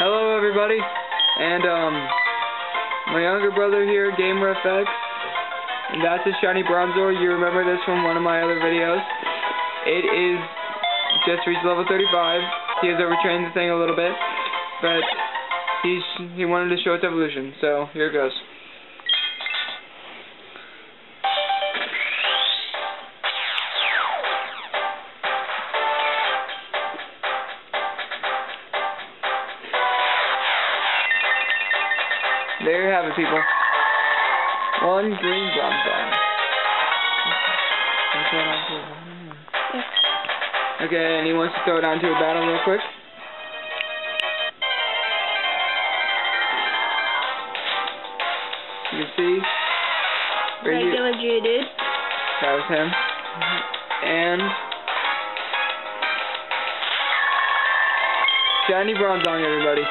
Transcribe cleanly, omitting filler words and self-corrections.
Hello everybody, and my younger brother here, GamerFX, and that's his shiny Bronzor. You remember this from one of my other videos. It is just reached level 35. He has overtrained the thing a little bit, but he wanted to show its evolution, so here it goes. There you have it, people. One green Bronzor. Okay, and he wants to throw it onto a battle real quick. You can see. Regular dude. That was him. And shiny Bronzor, everybody.